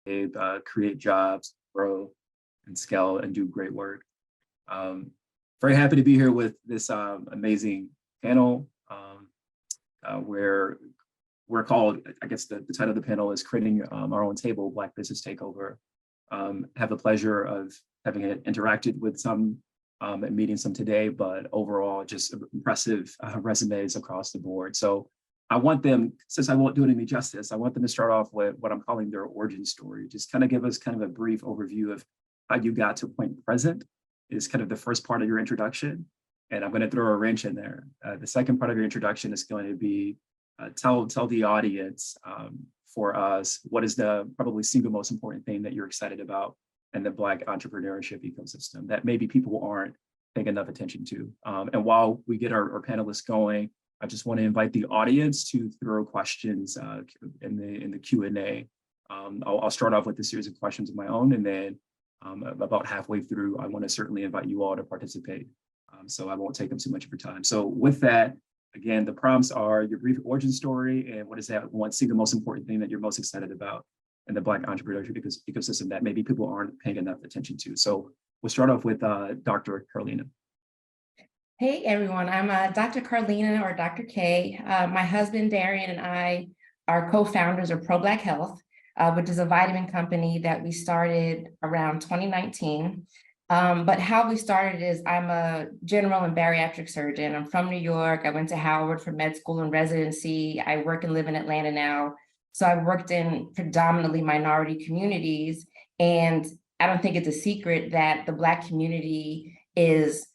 create jobs, grow, and scale, and do great work. Very happy to be here with this amazing panel, where we're called, I guess the title of the panel is Creating Our Own Table, Black Business Takeover. Have the pleasure of having interacted with some and meeting some today, but overall just impressive resumes across the board. So I want them, since I won't do it any justice, I want them to start off with what I'm calling their origin story. Just kind of give us kind of a brief overview of how you got to point present is kind of the first part of your introduction. And I'm going to throw a wrench in there. The second part of your introduction is going to be tell the audience for us, what is the probably single most important thing that you're excited about in the Black entrepreneurship ecosystem that maybe people aren't paying enough attention to. And while we get our panelists going, I just want to invite the audience to throw questions in the Q&A. I'll start off with a series of questions of my own, and then about halfway through, I want to certainly invite you all to participate. So I won't take up too much of your time. So with that, again, the prompts are your brief origin story and what is that one single most important thing that you're most excited about in the Black entrepreneurship ecosystem that maybe people aren't paying enough attention to. So we'll start off with Dr. Karleena. Hey everyone, I'm Dr. Karleena or Dr. K. My husband Darian and I are co-founders of Pro Black Health, which is a vitamin company that we started around 2019. But how we started is I'm a general and bariatric surgeon. I'm from New York. I went to Howard for med school and residency. I work and live in Atlanta now. So I've worked in predominantly minority communities. And I don't think it's a secret that the Black community is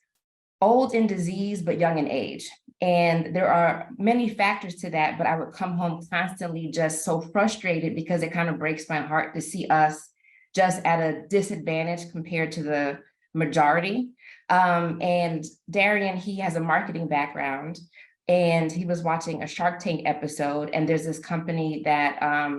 old in disease, but young in age. And there are many factors to that, but I would come home constantly just so frustrated because it kind of breaks my heart to see us just at a disadvantage compared to the majority. And Darian, he has a marketing background and he was watching a Shark Tank episode, and there's this company that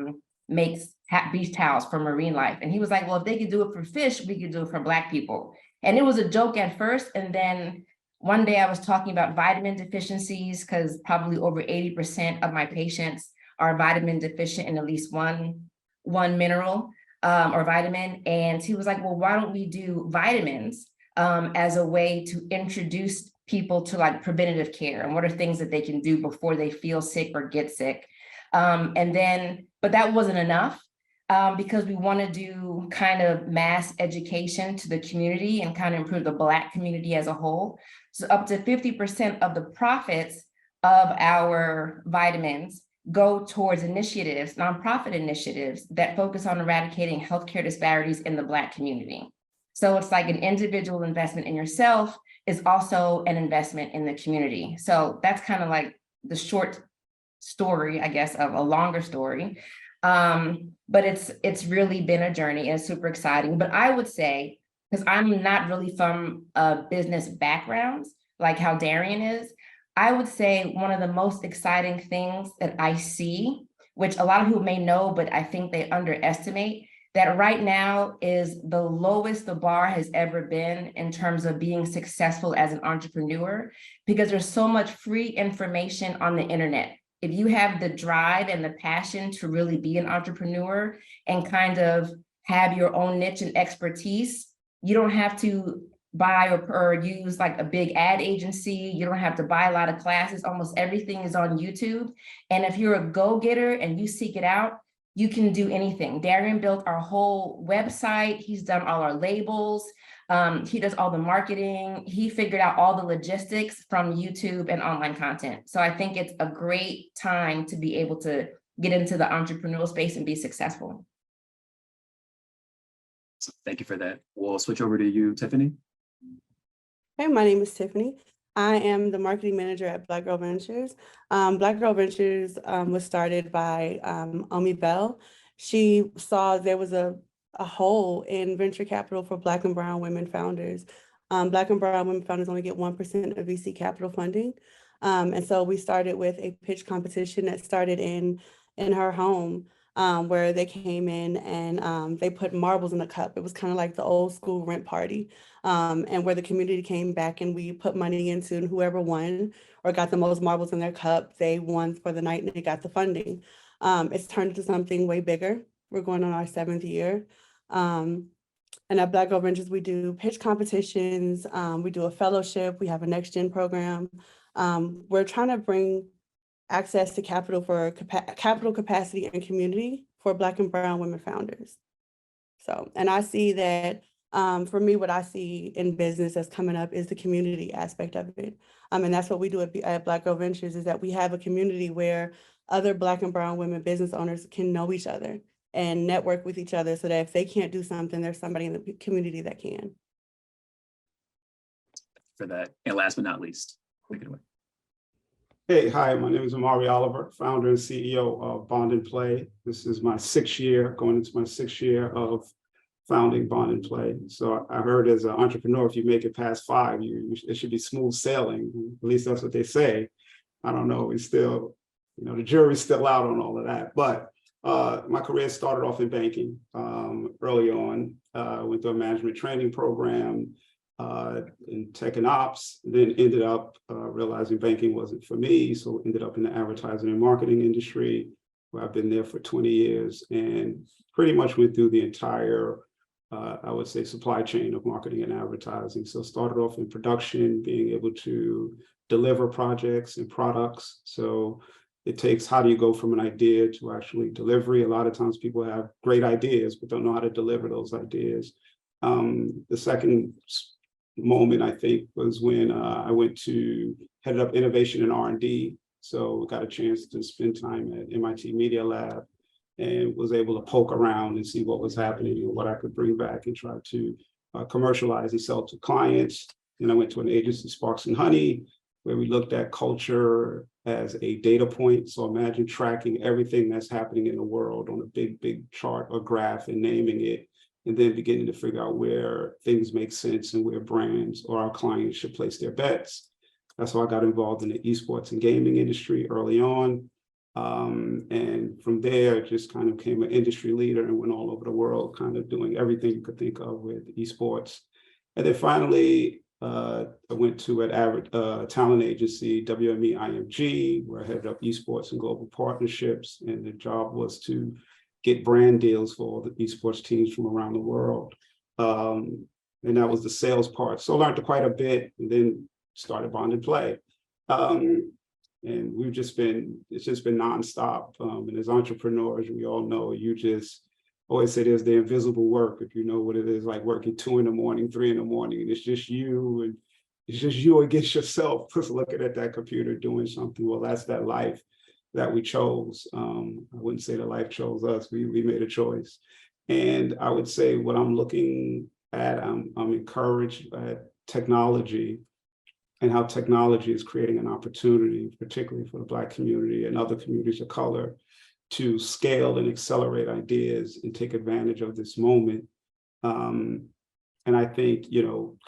makes beach towels for marine life. And he was like, well, if they could do it for fish, we could do it for Black people. And it was a joke at first. And then one day I was talking about vitamin deficiencies because probably over 80% of my patients are vitamin deficient in at least one mineral or vitamin. And he was like, well, why don't we do vitamins as a way to introduce people to like preventative care and what are things that they can do before they feel sick or get sick. But that wasn't enough. Because we want to do kind of mass education to the community and kind of improve the Black community as a whole. So up to 50% of the profits of our vitamins go towards initiatives, nonprofit initiatives that focus on eradicating healthcare disparities in the Black community. So it's like an individual investment in yourself is also an investment in the community. So that's kind of like the short story, I guess, of a longer story. But it's really been a journey and it's super exciting. But I would say, because I'm not really from a business background, like how Darian is, I would say one of the most exciting things that I see, which a lot of people may know, but I think they underestimate, that right now is the lowest the bar has ever been in terms of being successful as an entrepreneur, because there's so much free information on the internet. If you have the drive and the passion to really be an entrepreneur and kind of have your own niche and expertise, you don't have to buy or use like a big ad agency. You don't have to buy a lot of classes. Almost everything is on YouTube. And if you're a go-getter and you seek it out, you can do anything. Darian built our whole website. He's done all our labels. He does all the marketing. He figured out all the logistics from YouTube and online content. So I think it's a great time to be able to get into the entrepreneurial space and be successful. So thank you for that. We'll switch over to you, Tiffany. Hey, my name is Tiffany. I am the marketing manager at Black Girl Ventures. Black Girl Ventures was started by Omi Bell. She saw there was a hole in venture capital for Black and Brown women founders. Black and Brown women founders only get 1% of VC capital funding. And so we started with a pitch competition that started in her home, where they came in and they put marbles in a cup. It was kind of like the old school rent party, and where the community came back and we put money into, and whoever won or got the most marbles in their cup, they won for the night and they got the funding. It's turned into something way bigger. We're going on our 7th year. And at Black Girl Ventures, we do pitch competitions. We do a fellowship. We have a next gen program. We're trying to bring access to capital for capital capacity and community for Black and brown women founders. So, and I see that for me, what I see in business that's coming up is the community aspect of it. And that's what we do at Black Girl Ventures, is that we have a community where other Black and brown women business owners can know each other and network with each other, so that if they can't do something, there's somebody in the community that can. For that. And last but not least, take it away. Hey, hi, my name is Imari Oliver, founder and CEO of Bond and Play. This is my 6th year, going into my 6th year of founding Bond and Play. So I heard as an entrepreneur, if you make it past 5, it should be smooth sailing. At least that's what they say. I don't know, it's still, the jury's still out on all of that. But my career started off in banking early on. Went through a management training program in tech and ops, then ended up realizing banking wasn't for me. So ended up in the advertising and marketing industry, where I've been there for 20 years and pretty much went through the entire, I would say, supply chain of marketing and advertising. So started off in production, being able to deliver projects and products. So it takes, how do you go from an idea to actually delivery? A lot of times people have great ideas, but don't know how to deliver those ideas. The second moment, I think, was when I headed up innovation and R&D. So got a chance to spend time at MIT Media Lab and was able to poke around and see what was happening and what I could bring back and try to commercialize and sell to clients. And I went to an agency, Sparks and Honey, where we looked at culture as a data point. So imagine tracking everything that's happening in the world on a big chart or graph and naming it, and then beginning to figure out where things make sense and where brands or our clients should place their bets. That's how I got involved in the esports and gaming industry early on. And from there, just kind of became an industry leader and went all over the world, kind of doing everything you could think of with esports. And then finally, I went to an talent agency, WME IMG, where I headed up esports and global partnerships. And the job was to get brand deals for all the esports teams from around the world. And that was the sales part. So I learned quite a bit, and then started Bond and Play. And it's just been nonstop. And as entrepreneurs, we all know, you just always say there's the invisible work, if you know what it is, like working 2 in the morning, 3 in the morning, and it's just you against yourself, just looking at that computer doing something. Well, that's that life that we chose. I wouldn't say the life chose us, we made a choice. And I would say what I'm looking at, I'm encouraged at technology and how technology is creating an opportunity, particularly for the Black community and other communities of color, to scale and accelerate ideas and take advantage of this moment. And I think,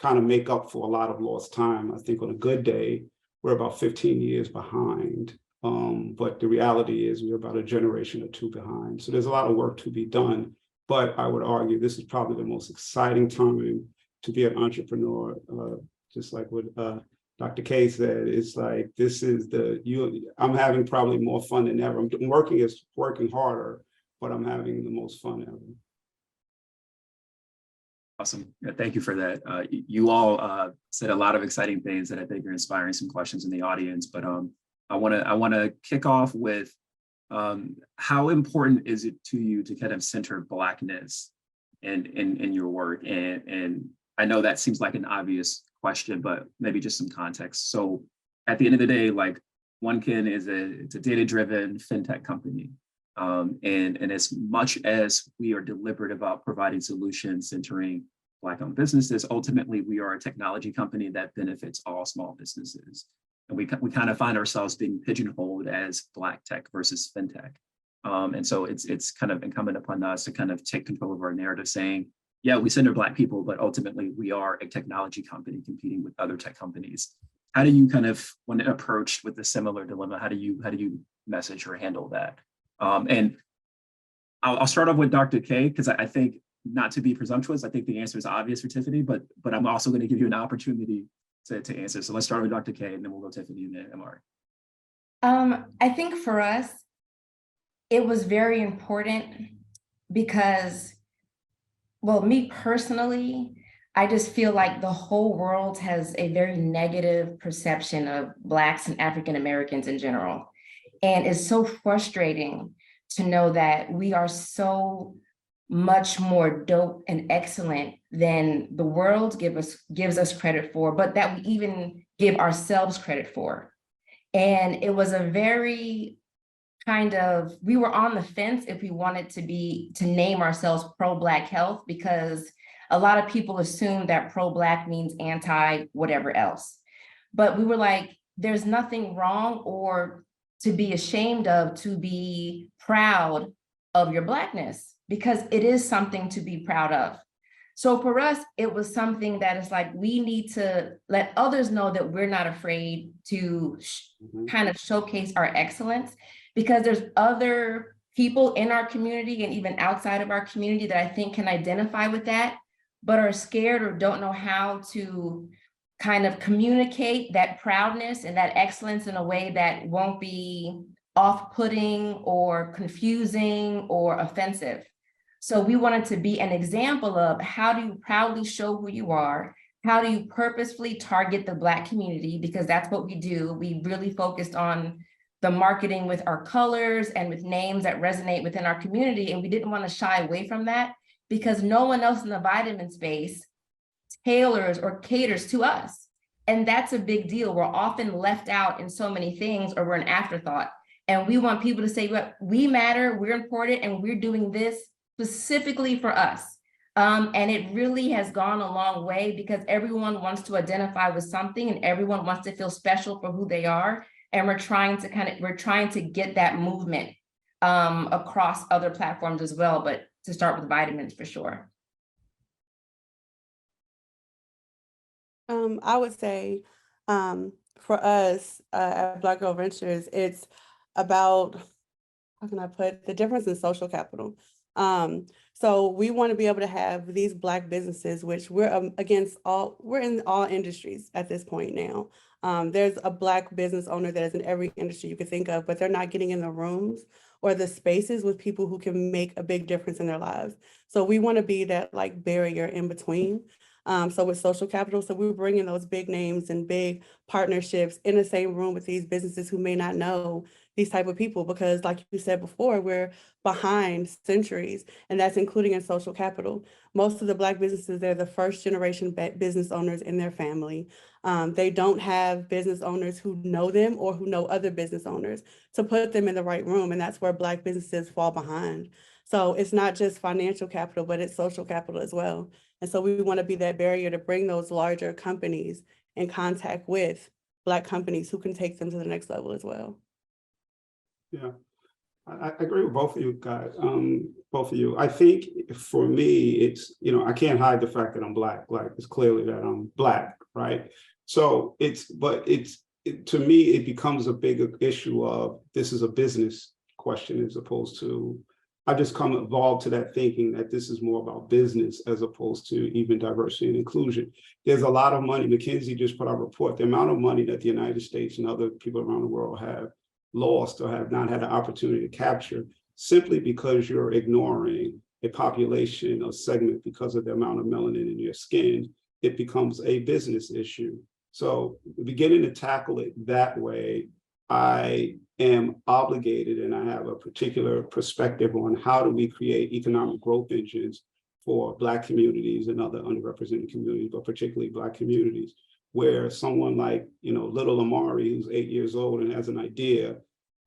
kind of make up for a lot of lost time. I think on a good day, we're about 15 years behind. But the reality is we're about a generation or 2 behind. So there's a lot of work to be done. But I would argue this is probably the most exciting time to be an entrepreneur, just like what Dr. K said. It's like, I'm having probably more fun than ever. I'm working harder, but I'm having the most fun ever. Awesome. Yeah, thank you for that. You all said a lot of exciting things that I think are inspiring some questions in the audience, but I want to kick off with how important is it to you to kind of center Blackness in your work? And I know that seems like an obvious question, but maybe just some context. So at the end of the day, like OneKin it's a data-driven fintech company. And as much as we are deliberate about providing solutions centering Black-owned businesses, ultimately we are a technology company that benefits all small businesses. And we kind of find ourselves being pigeonholed as Black tech versus fintech. And so it's kind of incumbent upon us to kind of take control of our narrative, saying, yeah, we center Black people, but ultimately we are a technology company competing with other tech companies. How do you kind of, when approached with a similar dilemma, how do you message or handle that? And I'll start off with Dr. K, because I think, not to be presumptuous, I think the answer is obvious for Tiffany, but I'm also going to give you an opportunity to answer. So let's start with Dr. K, and then we'll go Tiffany and then Imari. I think for us, it was very important because, well, me personally, I just feel like the whole world has a very negative perception of Blacks and African Americans in general. And it's so frustrating to know that we are so much more dope and excellent than the world gives us credit for, but that we even give ourselves credit for. And it was a very we were on the fence if we wanted to name ourselves pro-Black health, because a lot of people assume that pro-Black means anti whatever else. But we were like, there's nothing wrong or to be ashamed of, to be proud of your Blackness, because it is something to be proud of. So for us, it was something that is like, we need to let others know that we're not afraid to kind of showcase our excellence, because there's other people in our community and even outside of our community that I think can identify with that, but are scared or don't know how to kind of communicate that proudness and that excellence in a way that won't be off-putting or confusing or offensive. So we wanted to be an example of how do you proudly show who you are? How do you purposefully target the Black community? Because that's what we do. We really focused on the marketing with our colors and with names that resonate within our community. And we didn't want to shy away from that, because no one else in the vitamin space tailors or caters to us. And that's a big deal. We're often left out in so many things, or we're an afterthought. And we want people to say, well, we matter, we're important, and we're doing this specifically for us. And it really has gone a long way, because everyone wants to identify with something and everyone wants to feel special for who they are. And we're trying to get that movement across other platforms as well, but to start with vitamins for sure. I would say for us at Black Girl Ventures, it's about, how can I put, the difference in social capital. So we want to be able to have these Black businesses, which we're we're in all industries at this point now. There's a Black business owner that is in every industry you could think of, but they're not getting in the rooms or the spaces with people who can make a big difference in their lives. So we want to be that like barrier in between. So with social capital, so we're bringing those big names and big partnerships in the same room with these businesses who may not know these type of people, because like you said before, we're behind centuries, and that's including in social capital. Most of the Black businesses, they're the first generation business owners in their family. They don't have business owners who know them or who know other business owners to put them in the right room, and that's where Black businesses fall behind. So it's not just financial capital, but it's social capital as well. And so we want to be that barrier to bring those larger companies in contact with Black companies who can take them to the next level as well. Yeah, I agree with both of you guys, both of you. I think for me, it's, I can't hide the fact that I'm Black. Like, it's clearly that I'm Black, right? So to me, it becomes a bigger issue of this is a business question, as opposed to, I've just evolved to that thinking that this is more about business as opposed to even diversity and inclusion. There's a lot of money. McKinsey just put out a report, the amount of money that the United States and other people around the world have lost or have not had an opportunity to capture, simply because you're ignoring a population or segment because of the amount of melanin in your skin. It becomes a business issue. So beginning to tackle it that way, I am obligated, and I have a particular perspective on how do we create economic growth engines for Black communities and other underrepresented communities, but particularly Black communities, where someone like, little Imari, who's 8 years old and has an idea,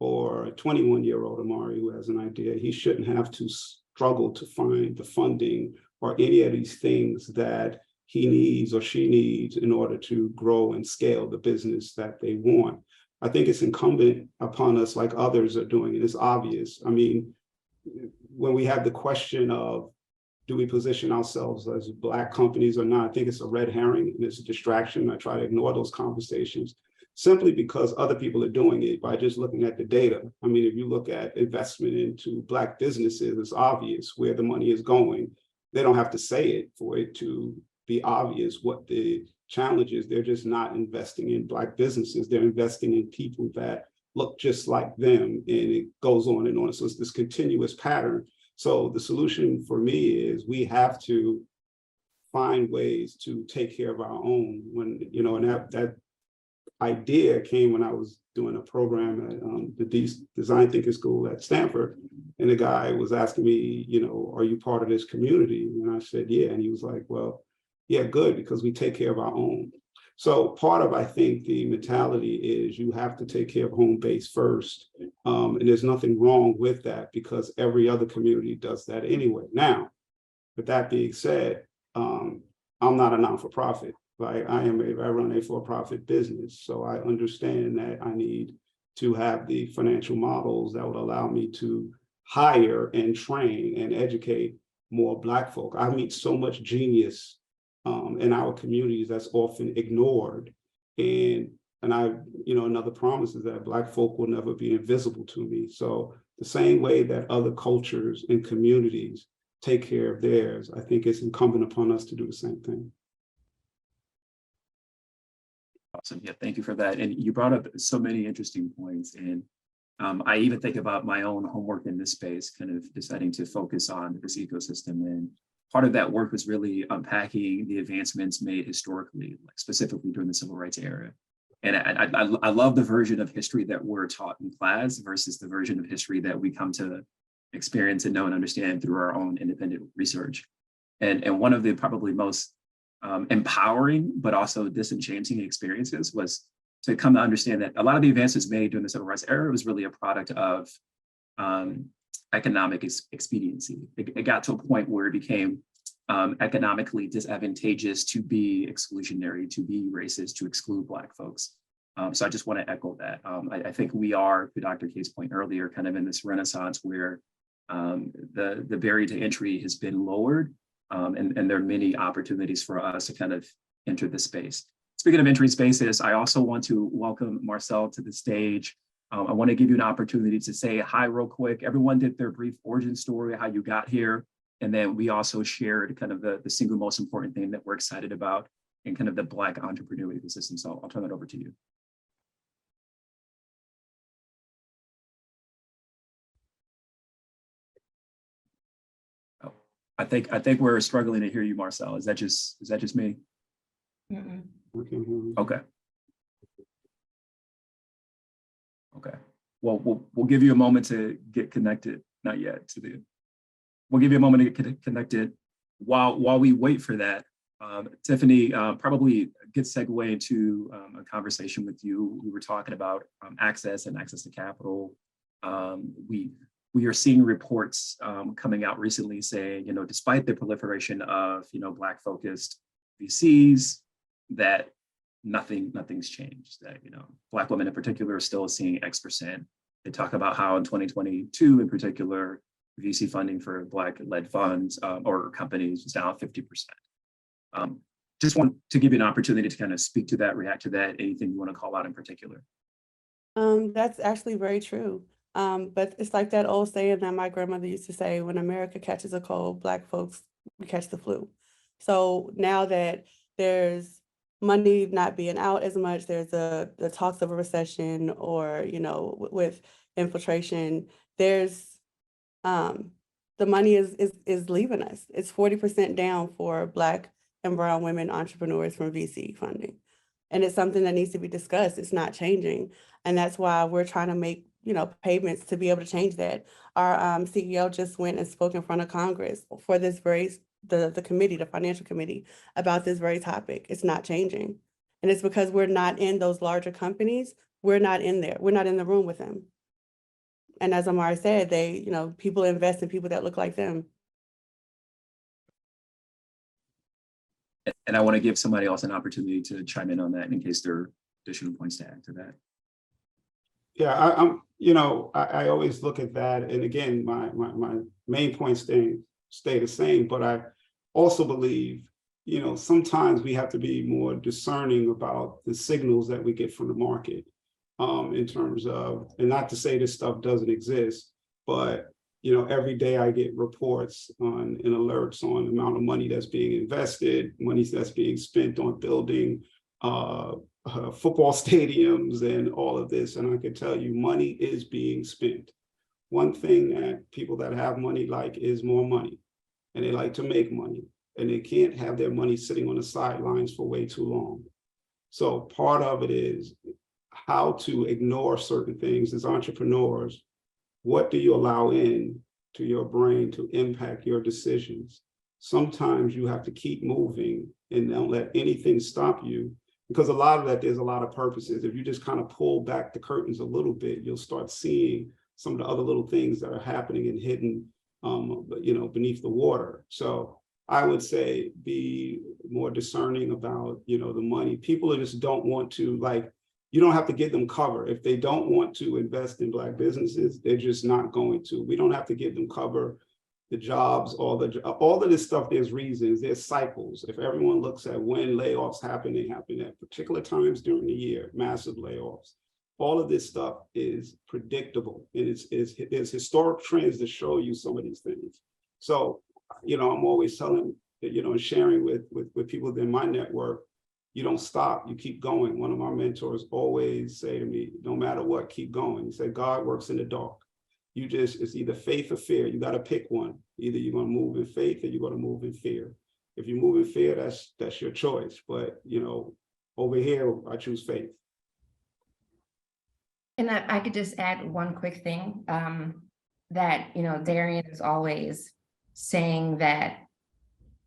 or a 21-year-old Imari who has an idea, he shouldn't have to struggle to find the funding or any of these things that he needs or she needs in order to grow and scale the business that they want. I think it's incumbent upon us, like others are doing, and it's obvious. I mean, when we have the question of, do we position ourselves as Black companies or not, I think it's a red herring and it's a distraction. I try to ignore those conversations simply because other people are doing it by just looking at the data. I mean, if you look at investment into Black businesses, it's obvious where the money is going. They don't have to say it for it to be obvious what the challenge is. They're just not investing in Black businesses. They're investing in people that look just like them, and it goes on and on. So it's this continuous pattern. So the solution for me is we have to find ways to take care of our own. When, and that idea came when I was doing a program at the Design Thinking School at Stanford. And the guy was asking me, are you part of this community? And I said, yeah. And he was like, well, yeah, good, because we take care of our own. So part of, I think, the mentality is you have to take care of home base first. And there's nothing wrong with that because every other community does that anyway. Now, with that being said, I'm not a non-for-profit. Like I run a for-profit business. So I understand that I need to have the financial models that would allow me to hire and train and educate more Black folk. I meet so much genius in our communities that's often ignored. And another promise is that Black folk will never be invisible to me. So the same way that other cultures and communities take care of theirs, I think it's incumbent upon us to do the same thing. Awesome. Yeah, thank you for that. And you brought up so many interesting points. And I even think about my own homework in this space, kind of deciding to focus on this ecosystem. And part of that work was really unpacking the advancements made historically, like specifically during the civil rights era. And I love the version of history that we're taught in class versus the version of history that we come to experience and know and understand through our own independent research. And one of the probably most empowering, but also disenchanting experiences was to come to understand that a lot of the advances made during the civil rights era was really a product of economic expediency. It got to a point where it became economically disadvantageous to be exclusionary, to be racist, to exclude Black folks. So I just want to echo that. I think we are, to Dr. K's point earlier, kind of in this renaissance where the barrier to entry has been lowered. And there are many opportunities for us to kind of enter the space. Speaking of entering spaces, I also want to welcome Marcel to the stage. I want to give you an opportunity to say hi real quick. Everyone did their brief origin story, how you got here. And then we also shared kind of the single most important thing that we're excited about in kind of the Black entrepreneur ecosystem. So I'll turn it over to you. I think we're struggling to hear you, Marcel. Is that just me? Mm-mm. Okay. Okay. Well, we'll give you a moment to get connected. Not yet. We'll give you a moment to get connected. While we wait for that, Tiffany, probably a good segue into a conversation with you. We were talking about access to capital. We are seeing reports coming out recently saying, despite the proliferation of, Black focused VCs, that nothing's changed. That, Black women in particular are still seeing X%. They talk about how in 2022, in particular, VC funding for Black-led funds or companies was down 50%. Just want to give you an opportunity to kind of speak to that, react to that, anything you want to call out in particular. That's actually very true. But it's like that old saying that my grandmother used to say, when America catches a cold, Black folks, we catch the flu. So now that there's money not being out as much, there's the talks of a recession or, with infiltration, there's the money is leaving us. It's 40% down for Black and brown women entrepreneurs from VC funding. And it's something that needs to be discussed. It's not changing. And that's why we're trying to make payments to be able to change that. Our CEO just went and spoke in front of Congress for this the committee, the financial committee, about this very topic. It's not changing. And it's because we're not in those larger companies. We're not in there. We're not in the room with them. And as Imari said, people invest in people that look like them. And I want to give somebody else an opportunity to chime in on that in case there are additional points to add to that. Yeah, I always look at that. And again, my main points stay the same, but I also believe, sometimes we have to be more discerning about the signals that we get from the market in terms of, and not to say this stuff doesn't exist, but, every day I get reports and alerts on the amount of money that's being invested, money that's being spent on building football stadiums and all of this. And I can tell you money is being spent. one thing that people that have money like is more money, and they like to make money, and they can't have their money sitting on the sidelines for way too long. So part of it is how to ignore certain things as entrepreneurs. What do you allow in to your brain to impact your decisions? Sometimes you have to keep moving and don't let anything stop you, because a lot of that, there's a lot of purposes. If you just kind of pull back the curtains a little bit, you'll start seeing some of the other little things that are happening and hidden, beneath the water. So I would say be more discerning about, the money. People just don't want to, you don't have to give them cover. If they don't want to invest in Black businesses, they're just not going to. We don't have to give them cover. The jobs, all of this stuff, there's reasons, there's cycles. If everyone looks at when layoffs happen, they happen at particular times during the year, massive layoffs. All of this stuff is predictable, and it's historic trends that show you some of these things. So, I'm always telling, and sharing with people in my network, you don't stop, you keep going. One of my mentors always say to me, no matter what, keep going. He said, God works in the dark. It's either faith or fear. You got to pick one. Either you're going to move in faith or you're going to move in fear. If you move in fear, that's your choice. But, over here, I choose faith. And I could just add one quick thing, that, Darian is always saying that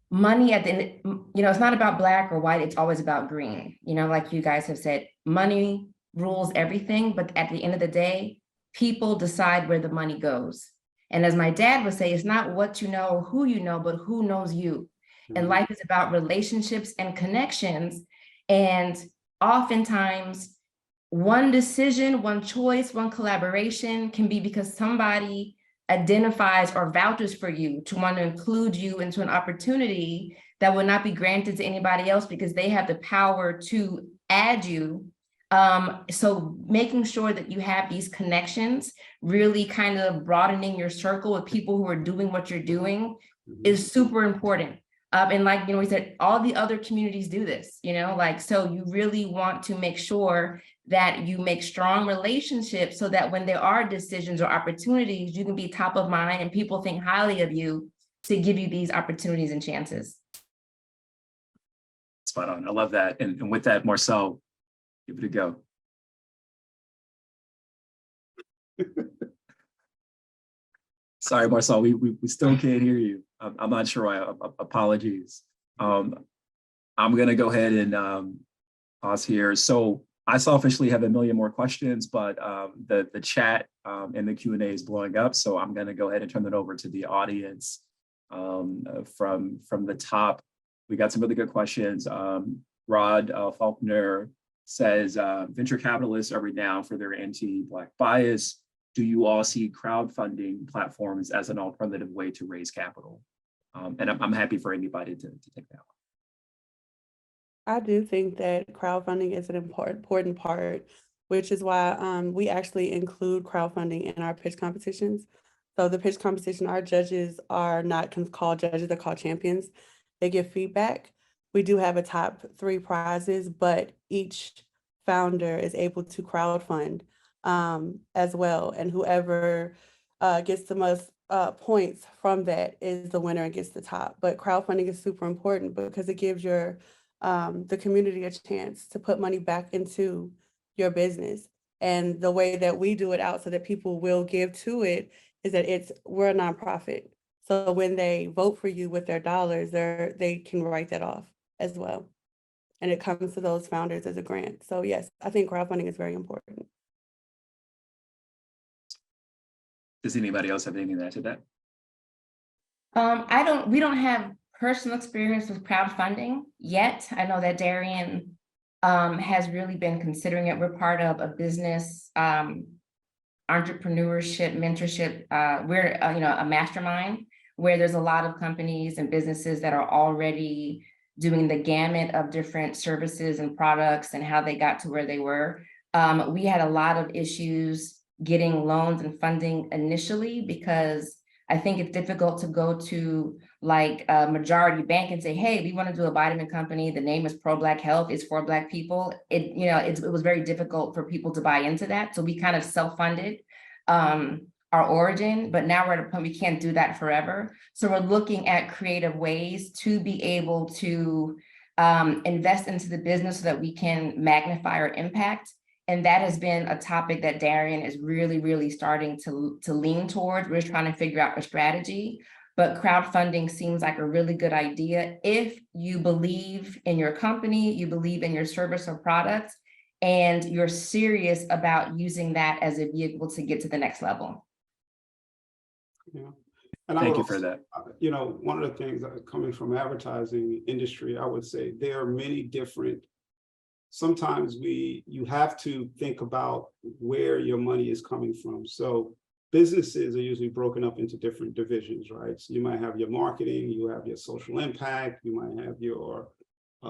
money at the end, it's not about Black or white, it's always about green. Like you guys have said, money rules everything, but at the end of the day, people decide where the money goes. And as my dad would say, it's not what you know, who you know, but who knows you. Mm-hmm. And life is about relationships and connections. And oftentimes, one decision, one choice, one collaboration can be because somebody identifies or vouches for you to want to include you into an opportunity that will not be granted to anybody else because they have the power to add you. So making sure that you have these connections, really kind of broadening your circle with people who are doing what you're doing is super important. And we said, all the other communities do this, so you really want to make sure that you make strong relationships so that when there are decisions or opportunities, you can be top of mind and people think highly of you to give you these opportunities and chances. Spot on. I love that. And with that, Marcel, give it a go. Sorry, Marcel, we still can't hear you. I'm not sure why. Apologies. I'm going to go ahead and pause here. So I selfishly have a million more questions, but the chat and the Q&A is blowing up. So I'm going to go ahead and turn it over to the audience. From the top, we got some really good questions. Rod Faulkner says, venture capitalists are renowned for their anti-Black bias. Do you all see crowdfunding platforms as an alternative way to raise capital? And I'm happy for anybody to take that one. I do think that crowdfunding is an important part, which is why we actually include crowdfunding in our pitch competitions. So the pitch competition, our judges are not called judges, they're called champions. They give feedback. We do have a top 3 prizes, but each founder is able to crowdfund as well. And whoever gets the most points from that is the winner and gets the top. But crowdfunding is super important because it gives the community a chance to put money back into your business. And the way that we do it out so that people will give to it is that we're a nonprofit. So when they vote for you with their dollars, they can write that off as well. And it comes to those founders as a grant. So yes, I think crowdfunding is very important. Does anybody else have anything to add to that? We don't have personal experience with crowdfunding yet. I know that Darian has really been considering it. We're part of a business entrepreneurship mentorship. We're a mastermind where there's a lot of companies and businesses that are already doing the gamut of different services and products and how they got to where they were. We had a lot of issues getting loans and funding initially because I think it's difficult to go to like a majority bank and say, hey, we want to do a vitamin company. The name is Pro-Black Health, it's for Black people. It was very difficult for people to buy into that. So we kind of self-funded. our origin, but now we're at a point we can't do that forever. So we're looking at creative ways to be able to invest into the business so that we can magnify our impact. And that has been a topic that Darian is really, really starting to lean towards. We're trying to figure out a strategy, but crowdfunding seems like a really good idea if you believe in your company, you believe in your service or product, and you're serious about using that as a vehicle to get to the next level. Yeah. And Thank you for that. You know, one of the things coming from advertising industry, I would say there are many different, sometimes you have to think about where your money is coming from. So businesses are usually broken up into different divisions, right? So you might have your marketing, you have your social impact, you might have your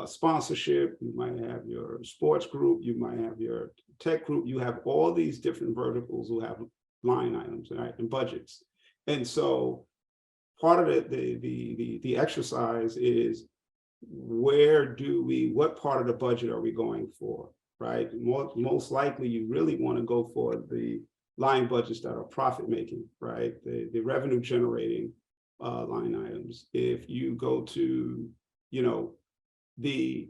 sponsorship, you might have your sports group, you might have your tech group, you have all these different verticals who have line items, right, and budgets. And so part of the exercise is what part of the budget are we going for, right? Most likely you really want to go for the line budgets that are profit making, right? The revenue generating line items. If you go to, you know, the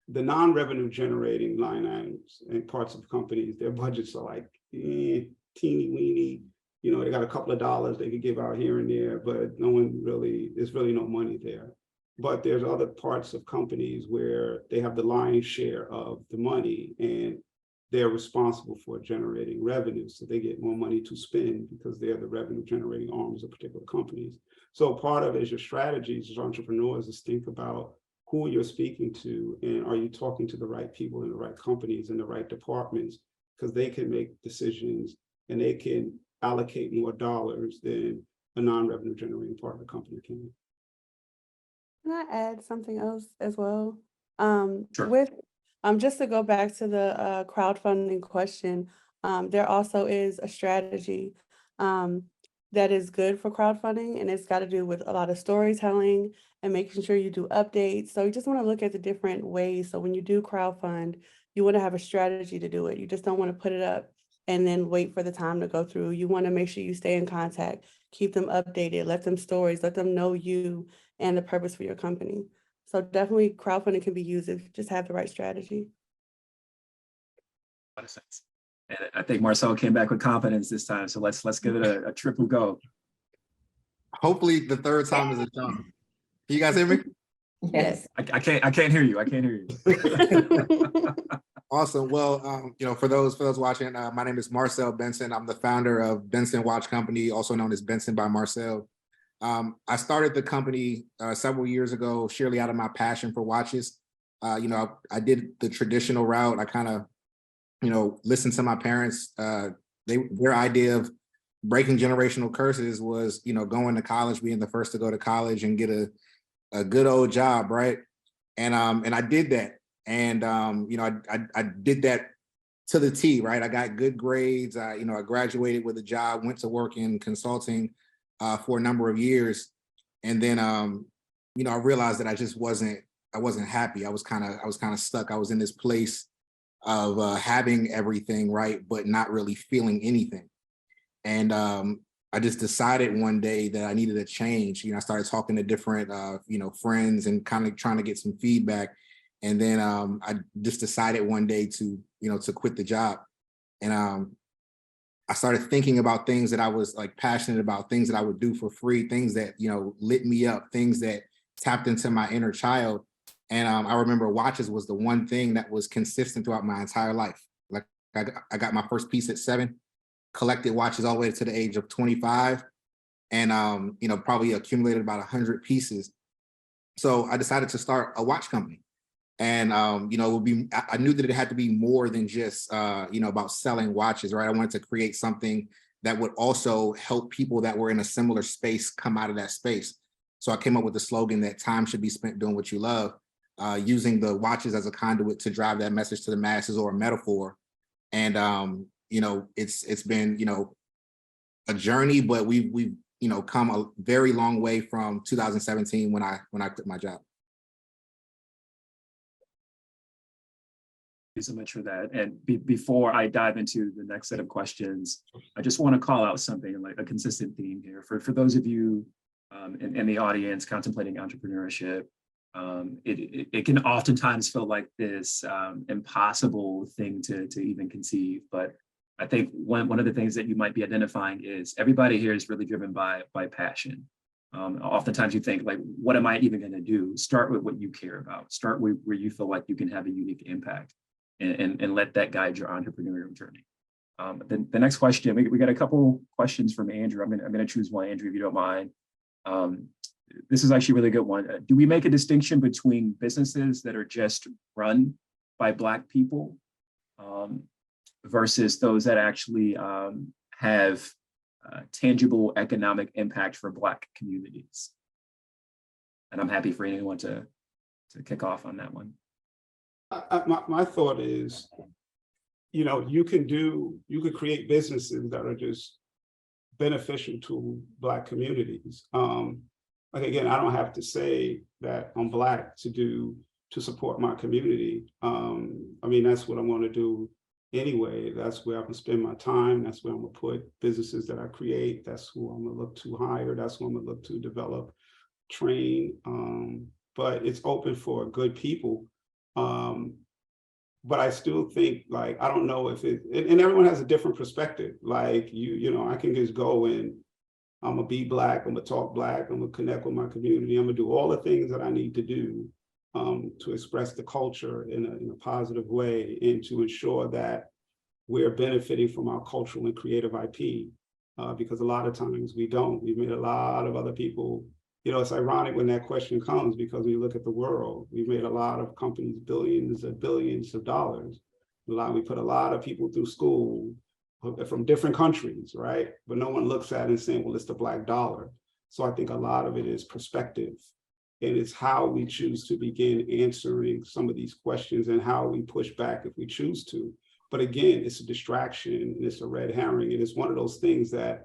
non-revenue generating line items and parts of companies, their budgets are like teeny weeny. You know, they got a couple of dollars they could give out here and there, but there's really no money there. But there's other parts of companies where they have the lion's share of the money and they're responsible for generating revenue. So they get more money to spend because they're the revenue generating arms of particular companies. So part of it is your strategies as entrepreneurs is think about who you're speaking to and are you talking to the right people in the right companies in the right departments, because they can make decisions and they can allocate more dollars than a non-revenue generating part of the company can. Can I add something else as well? Sure. Just to go back to the crowdfunding question, there also is a strategy that is good for crowdfunding, and it's got to do with a lot of storytelling and making sure you do updates. So you just want to look at the different ways. So when you do crowdfund, you want to have a strategy to do it. You just don't want to put it up and then wait for the time to go through. You want to make sure you stay in contact, keep them updated, let them stories, let them know you and the purpose for your company. So definitely crowdfunding can be used if you just have the right strategy. A lot of sense. And I think Marcel came back with confidence this time. So let's give it a triple go. Hopefully the third time is a charm. Can you guys hear me? Yes. I can't hear you. I can't hear you. Awesome. Well, you know, for those watching, my name is Marcel Benson. I'm the founder of Benson Watch Company, also known as Benson by Marcel. I started the company several years ago, surely out of my passion for watches. You know, I did the traditional route. I kind of, you know, listened to my parents. Their idea of breaking generational curses was, you know, going to college, being the first to go to college and get a good old job, right? And I did that. And, you know, I did that to the T, right? I got good grades. You know, I graduated with a job, went to work in consulting for a number of years. And then, you know, I realized that I wasn't happy. I was kind of stuck. I was in this place of having everything, right, but not really feeling anything. And I just decided one day that I needed a change. You know, I started talking to different, you know, friends and kind of trying to get some feedback. And then I just decided one day to, you know, to quit the job. And I started thinking about things that I was like passionate about, things that I would do for free, things that, you know, lit me up, things that tapped into my inner child. And I remember watches was the one thing that was consistent throughout my entire life. Like I got my first piece at 7, collected watches all the way to the age of 25, and you know, probably accumulated about 100 pieces. So I decided to start a watch company. And you know, it would be, I knew that it had to be more than just you know, about selling watches, right? I wanted to create something that would also help people that were in a similar space come out of that space. So I came up with the slogan that time should be spent doing what you love, using the watches as a conduit to drive that message to the masses, or a metaphor. And you know, it's been, you know, a journey, but we've you know, come a very long way from 2017 when I quit my job. you so much for that. And before I dive into the next set of questions, I just want to call out something like a consistent theme here. For those of you in the audience contemplating entrepreneurship, it can oftentimes feel like this impossible thing to even conceive. But I think one of the things that you might be identifying is everybody here is really driven by passion. Oftentimes you think like, what am I even going to do? Start with what you care about. Start with where you feel like you can have a unique impact, and let that guide your entrepreneurial journey. The next question, we got a couple questions from Andrew. I'm going to choose one, Andrew, if you don't mind. This is actually a really good one. Do we make a distinction between businesses that are just run by Black people versus those that actually have tangible economic impact for Black communities? And I'm happy for anyone to kick off on that one. My thought is, you could create businesses that are just beneficial to Black communities. Like again, I don't have to say that I'm Black to support my community. I mean, that's what I want to do anyway. That's where I'm gonna spend my time. That's where I'm gonna put businesses that I create. That's who I'm gonna look to hire. That's who I'm gonna look to develop, train. But it's open for good people. But I still think, like, I don't know if and everyone has a different perspective. Like I can just go and I'm gonna be Black, I'm gonna talk Black, I'm gonna connect with my community, I'm gonna do all the things that I need to do to express the culture in a positive way, and to ensure that we're benefiting from our cultural and creative IP, because a lot of times we don't. We've made a lot of other people, it's ironic when that question comes, because when you look at the world, we've made a lot of companies billions and billions of dollars. We put a lot of people through school from different countries, right? But no one looks at it and saying, well, it's the Black dollar. So I think a lot of it is perspective. And it's how we choose to begin answering some of these questions and how we push back if we choose to. But again, it's a distraction and it's a red herring. And it's one of those things that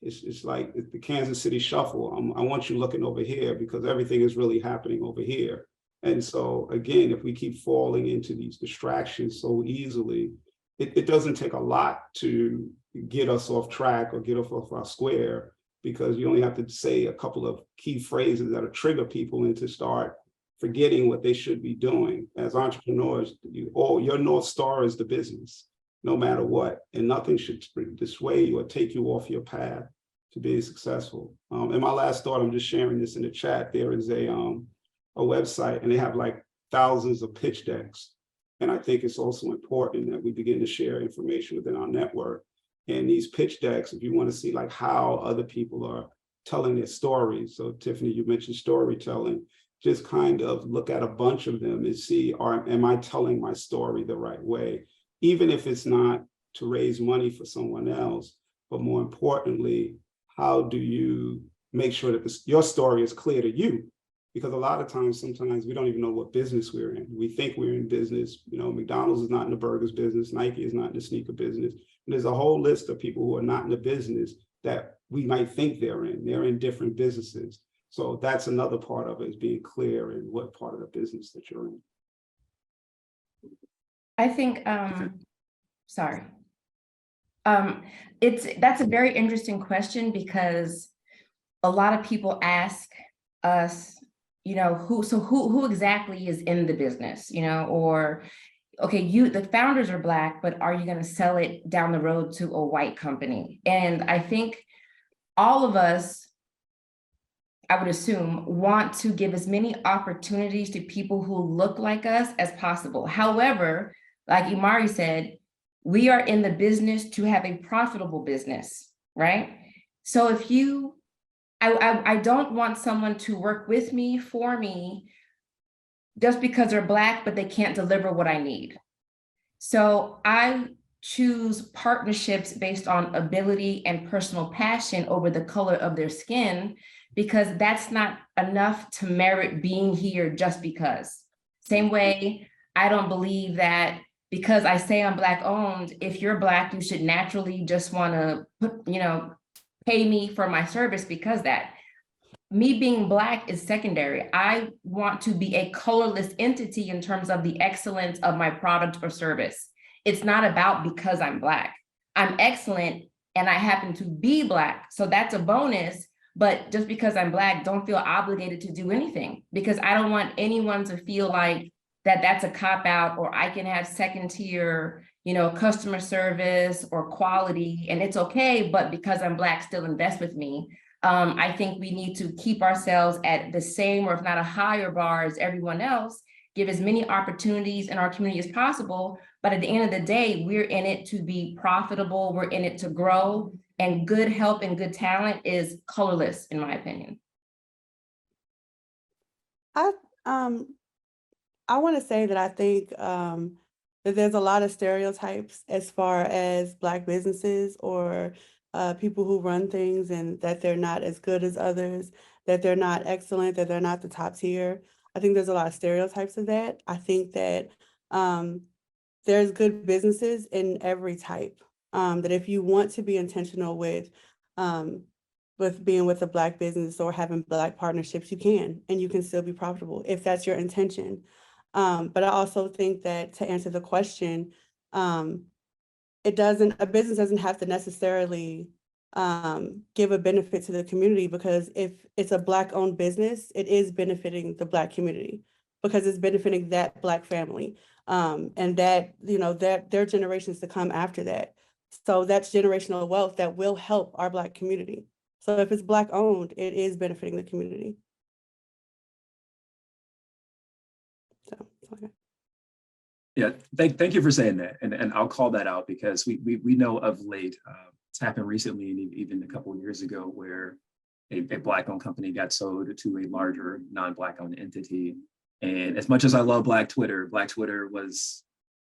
it's like the Kansas City shuffle. I want you looking over here because everything is really happening over here. And so again, if we keep falling into these distractions so easily, it doesn't take a lot to get us off track or get us off our square, because you only have to say a couple of key phrases that'll trigger people into start forgetting what they should be doing. As entrepreneurs, your North Star is the business, no matter what, and nothing should dissuade you or take you off your path to being successful. And my last thought, I'm just sharing this in the chat, there is a website and they have like thousands of pitch decks. And I think it's also important that we begin to share information within our network. And these pitch decks, if you want to see like how other people are telling their stories. So Tiffany, you mentioned storytelling, just kind of look at a bunch of them and see, am I telling my story the right way? Even if it's not to raise money for someone else, but more importantly, how do you make sure that your story is clear to you? Because a lot of times, sometimes we don't even know what business we're in. We think we're in business. McDonald's is not in the burgers business. Nike is not in the sneaker business. And there's a whole list of people who are not in the business that we might think they're in. They're in different businesses. So that's another part of it, is being clear in what part of the business that you're in. I think, sorry. That's a very interesting question, because a lot of people ask us, who exactly is in the business, or, okay, the founders are Black, but are you going to sell it down the road to a white company? And I think all of us, I would assume, want to give as many opportunities to people who look like us as possible. However, like Imari said, we are in the business to have a profitable business, right? So if I don't want someone to work with me, for me, just because they're Black, but they can't deliver what I need. So I choose partnerships based on ability and personal passion over the color of their skin, because that's not enough to merit being here just because. Same way, I don't believe that because I say I'm Black owned, if you're Black, you should naturally just want to pay me for my service because that. me being Black is secondary. I want to be a colorless entity in terms of the excellence of my product or service. It's not about because I'm Black. I'm excellent and I happen to be Black. So that's a bonus. But just because I'm Black, don't feel obligated to do anything, because I don't want anyone to feel like that's a cop out, or I can have second tier, customer service or quality, and it's okay, but because I'm Black, still invest with me. I think we need to keep ourselves at the same, or if not a higher bar as everyone else, give as many opportunities in our community as possible. But at the end of the day, we're in it to be profitable. We're in it to grow, and good help and good talent is colorless, in my opinion. I want to say that I think that there's a lot of stereotypes as far as Black businesses or people who run things, and that they're not as good as others, that they're not excellent, that they're not the top tier. I think there's a lot of stereotypes of that. I think that there's good businesses in every type. That if you want to be intentional with being with a Black business or having Black partnerships, you can, and you can still be profitable if that's your intention. But I also think that, to answer the question, a business doesn't have to necessarily give a benefit to the community, because if it's a Black-owned business, it is benefiting the Black community, because it's benefiting that Black family, and that, that their generations to come after that. So that's generational wealth that will help our Black community. So if it's Black-owned, it is benefiting the community. So, okay. Yeah, thank you for saying that, and I'll call that out, because we know of late, it's happened recently, and even a couple of years ago, where a Black-owned company got sold to a larger non-Black-owned entity. And as much as I love Black Twitter was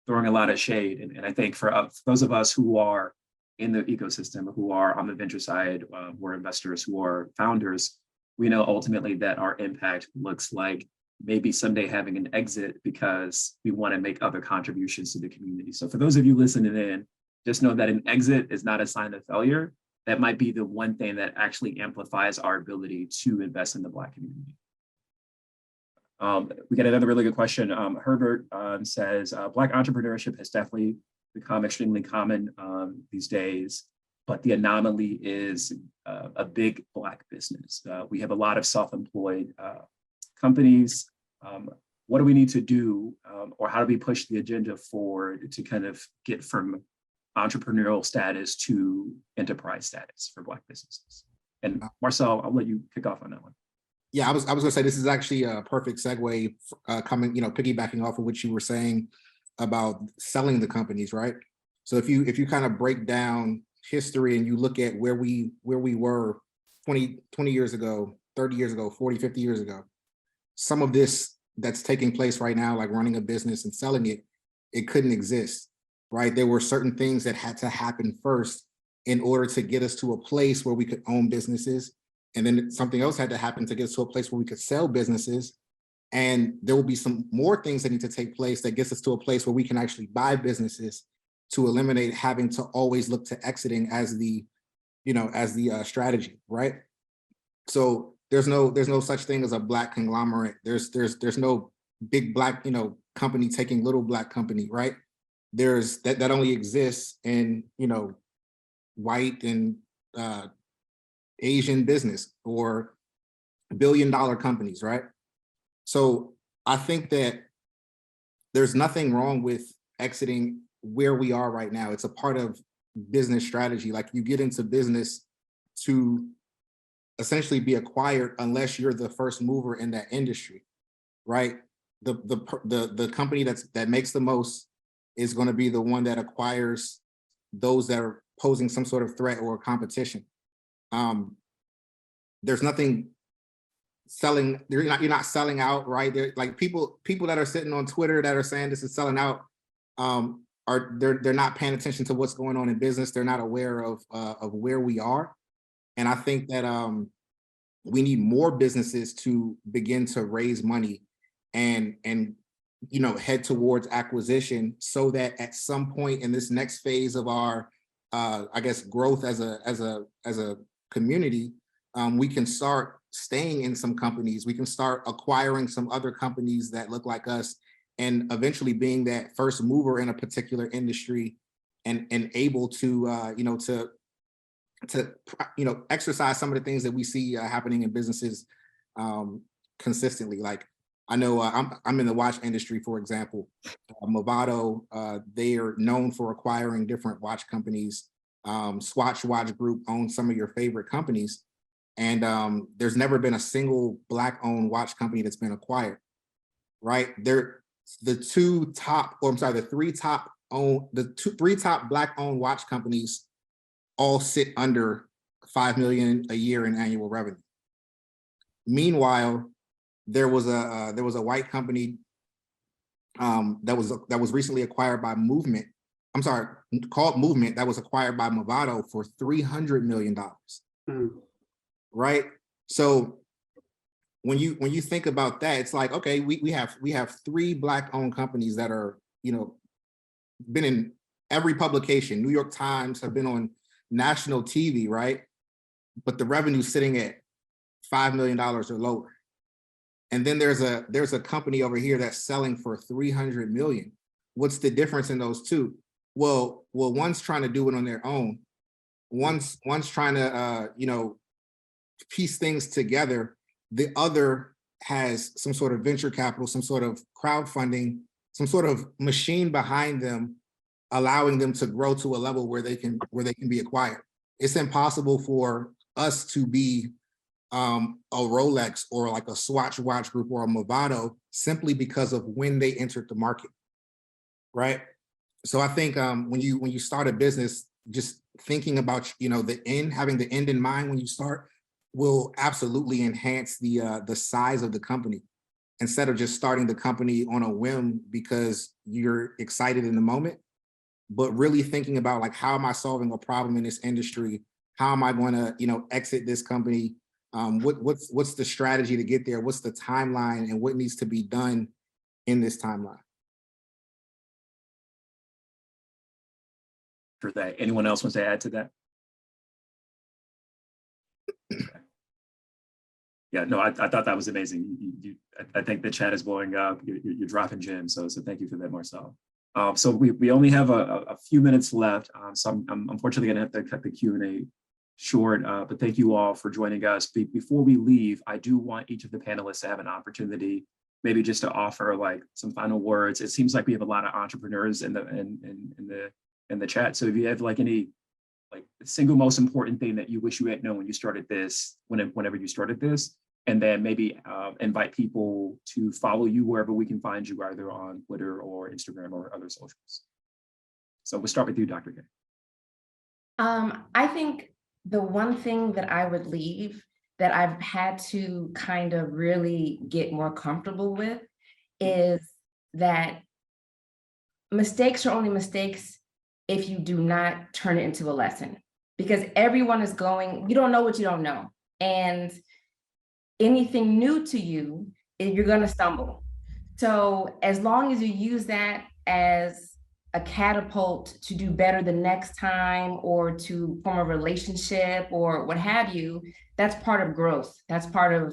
throwing a lot of shade, and I think for those of us who are in the ecosystem, who are on the venture side, who are investors, who are founders, we know ultimately that our impact looks like maybe someday having an exit, because we want to make other contributions to the community. So for those of you listening in, just know that an exit is not a sign of failure. That might be the one thing that actually amplifies our ability to invest in the Black community. We got another really good question. Herbert says, Black entrepreneurship has definitely become extremely common these days, but the anomaly is a big Black business. We have a lot of self-employed companies. What do we need to do, or how do we push the agenda forward to kind of get from entrepreneurial status to enterprise status for Black businesses? And Marcel, I'll let you kick off on that one. Yeah, I was gonna say, this is actually a perfect segue coming, piggybacking off of what you were saying about selling the companies, right? So if you kind of break down history and you look at where we were 20 years ago, 30 years ago, 40, 50 years ago, some of this that's taking place right now, like running a business and selling it, it couldn't exist, right? There were certain things that had to happen first in order to get us to a place where we could own businesses. And then something else had to happen to get us to a place where we could sell businesses. And there will be some more things that need to take place that gets us to a place where we can actually buy businesses, to eliminate having to always look to exiting as the strategy, right? So there's no such thing as a Black conglomerate. There's no big Black, company taking little Black company, right? There's that only exists in, white and Asian business or billion-dollar companies, right? So I think that there's nothing wrong with exiting where we are right now. It's a part of business strategy. Like, you get into business to essentially be acquired unless you're the first mover in that industry, right? The company that makes the most is going to be the one that acquires those that are posing some sort of threat or competition. There's nothing selling. You're not selling out, right? They're like people that are sitting on Twitter that are saying this is selling out. They're not paying attention to what's going on in business. They're not aware of where we are. And I think that we need more businesses to begin to raise money and head towards acquisition, so that at some point in this next phase of our growth as a community, we can start staying in some companies. We can start acquiring some other companies that look like us, and eventually being that first mover in a particular industry, and able to exercise some of the things that we see happening in businesses consistently. Like, I know I'm in the watch industry, for example. Movado, they are known for acquiring different watch companies. Swatch Watch Group owns some of your favorite companies, and there's never been a single Black-owned watch company that's been acquired. Right? They're the three top Black-owned watch companies all sit under 5 million a year in annual revenue. Meanwhile, there was a white company that was recently acquired by Movement. I'm sorry, called Movement, that was acquired by Movado for $300 million. Right? So when you think about that, it's like, okay, we have 3 Black-owned companies that are, been in every publication. New York Times have been on national TV, right? But the revenue's sitting at $5 million or lower. And then there's a company over here that's selling for 300 million. What's the difference in those two? Well, one's trying to do it on their own. One's trying to piece things together. The other has some sort of venture capital, some sort of crowdfunding, some sort of machine behind them, allowing them to grow to a level where they can be acquired. It's impossible for us to be a Rolex or like a Swatch Watch Group or a Movado simply because of when they entered the market, right? So I think when you start a business, just thinking about the end, having the end in mind when you start, will absolutely enhance the size of the company, instead of just starting the company on a whim because you're excited in the moment, but really thinking about, like, how am I solving a problem in this industry? How am I going to exit this company? What's the strategy to get there? What's the timeline, and what needs to be done in this timeline? For that, anyone else wants to add to that? Okay. Yeah, no, I thought that was amazing. I think the chat is blowing up. You're dropping gems. So thank you for that, Marcel. So we only have a few minutes left. So I'm unfortunately going to have to cut the Q&A short, but thank you all for joining us. Before we leave, I do want each of the panelists to have an opportunity, maybe just to offer like some final words. It seems like we have a lot of entrepreneurs in the chat. So if you have like any single most important thing that you wish you had known when you started this, whenever you started this, and then maybe invite people to follow you wherever we can find you, either on Twitter or Instagram or other socials. So we'll start with you, Dr. K. I think the one thing that I would leave that I've had to kind of really get more comfortable with is that mistakes are only mistakes if you do not turn it into a lesson, because everyone is you don't know what you don't know. And anything new to you, you're going to stumble. So as long as you use that as a catapult to do better the next time, or to form a relationship or what have you, that's part of growth. That's part of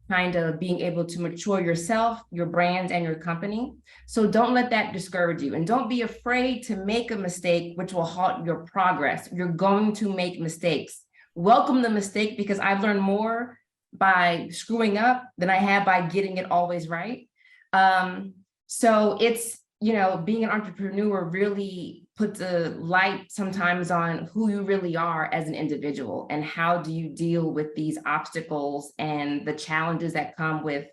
kind of being able to mature yourself, your brand, and your company. So don't let that discourage you, and don't be afraid to make a mistake, which will halt your progress. You're going to make mistakes. Welcome the mistake, because I've learned more by screwing up than I have by getting it always right. So it's, being an entrepreneur really puts a light sometimes on who you really are as an individual, and how do you deal with these obstacles and the challenges that come with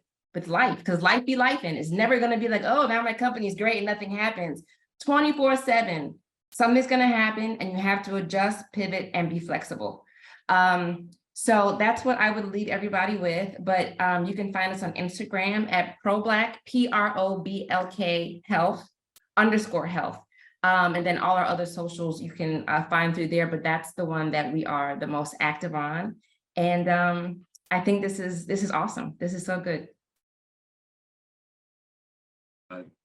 life, because life be life, and it's never going to be like, oh, now my company is great and nothing happens. 24/7, something's going to happen, and you have to adjust, pivot, and be flexible. So that's what I would leave everybody with. But you can find us on Instagram at ProBlack, PROBLK Health _health. And then all our other socials you can find through there, but that's the one that we are the most active on. And I think this is awesome. This is so good.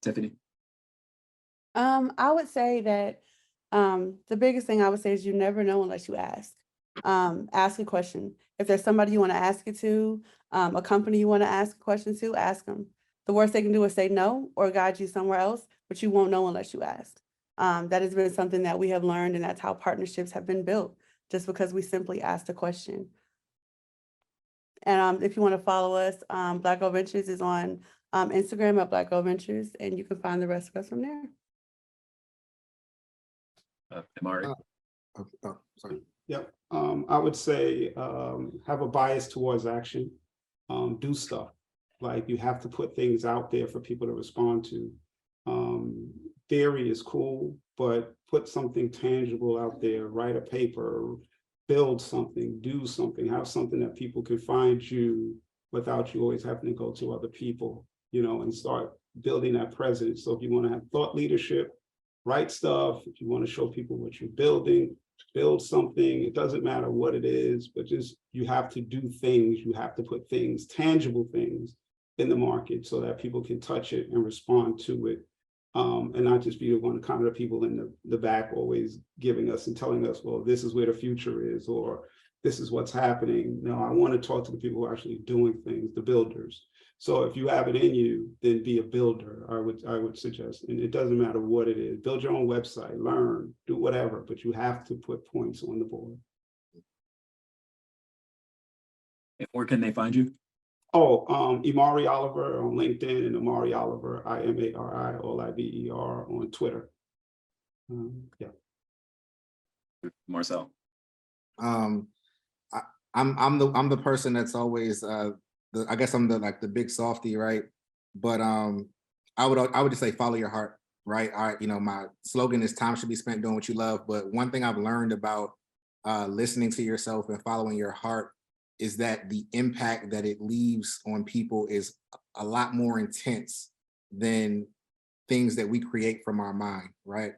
Tiffany. I would say that the biggest thing I would say is you never know unless you ask. Ask a question. If there's somebody you want to ask it to, a company you want to ask a question to, ask them. The worst they can do is say no or guide you somewhere else, but you won't know unless you ask. That has been something that we have learned, and that's how partnerships have been built, just because we simply asked a question. And if you want to follow us, Black Girl Ventures is on Instagram at Black Girl Ventures, and you can find the rest of us from there. Imari. Sorry. Yep. I would say have a bias towards action. Do stuff. Like you have to put things out there for people to respond to. Theory is cool, but put something tangible out there. Write a paper, build something, do something, have something that people can find you without you always having to go to other people, you know, and start building that presence. So if you want to have thought leadership, write stuff. If you want to show people what you're building, build something. It doesn't matter what it is, but just you have to do things. You have to put things, tangible things in the market so that people can touch it and respond to it. And not just be the one kind of the people in the back always giving us and telling us, well, this is where the future is, or this is what's happening. No, I want to talk to the people who are actually doing things, the builders. So if you have it in you, then be a builder, I would suggest. And it doesn't matter what it is. Build your own website, learn, do whatever, but you have to put points on the board. And where can they find you? Oh, Imari Oliver on LinkedIn and Imari Oliver, Imari Oliver on Twitter. Yeah. Marcel. I'm the person that's always I guess I'm the big softy, right? But I would just say follow your heart, right? My slogan is time should be spent doing what you love. But one thing I've learned about listening to yourself and following your heart is that the impact that it leaves on people is a lot more intense than things that we create from our mind, right?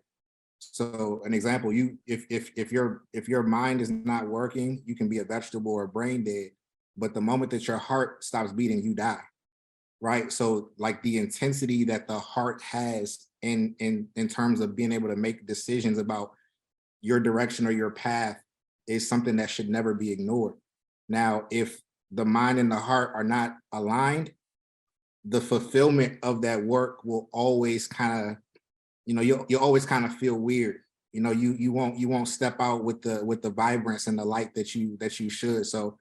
So an example, if your mind is not working, you can be a vegetable or brain dead, but the moment that your heart stops beating, you die, right? So like the intensity that the heart has in terms of being able to make decisions about your direction or your path is something that should never be ignored. Now, if the mind and the heart are not aligned, the fulfillment of that work will always kind of, you'll always kind of feel weird. You won't step out with the vibrance and the light that you should. So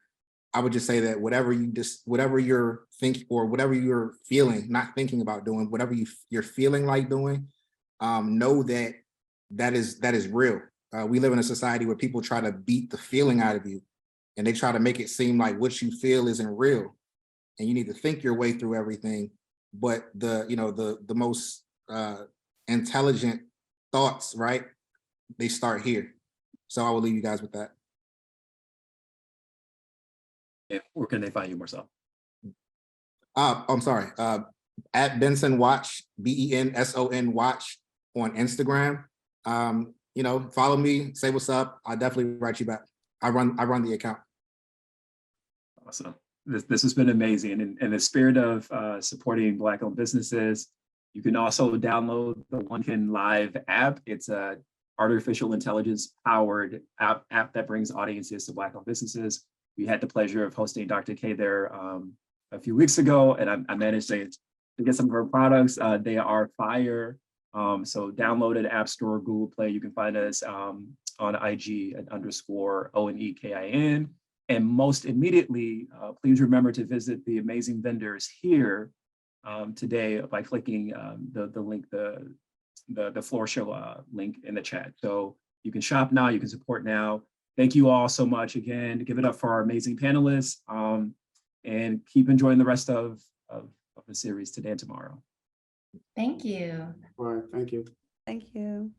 I would just say that whatever you're thinking or whatever you're feeling, not thinking about doing, whatever you're feeling like doing, know that is real. We live in a society where people try to beat the feeling out of you, and they try to make it seem like what you feel isn't real, and you need to think your way through everything. But the most intelligent thoughts, right? They start here. So I will leave you guys with that. And where can they find you, Marcel? I'm sorry. At Benson Watch, BENSON Watch on Instagram. Follow me, say what's up. I'll definitely write you back. I run the account. Awesome. This has been amazing. And in the spirit of supporting Black-owned businesses, you can also download the OneKin Live app. It's a artificial intelligence powered app that brings audiences to Black-owned businesses. We had the pleasure of hosting Dr. K there a few weeks ago, and I managed to get some of her products. They are fire. So download it, App Store, Google Play. You can find us on IG at _ONEKIN. And most immediately, please remember to visit the amazing vendors here today by clicking the link, the floor show link in the chat. So you can shop now, you can support now. Thank you all so much again. Give it up for our amazing panelists, and keep enjoying the rest of the series today and tomorrow. Thank you. All right, thank you. Thank you.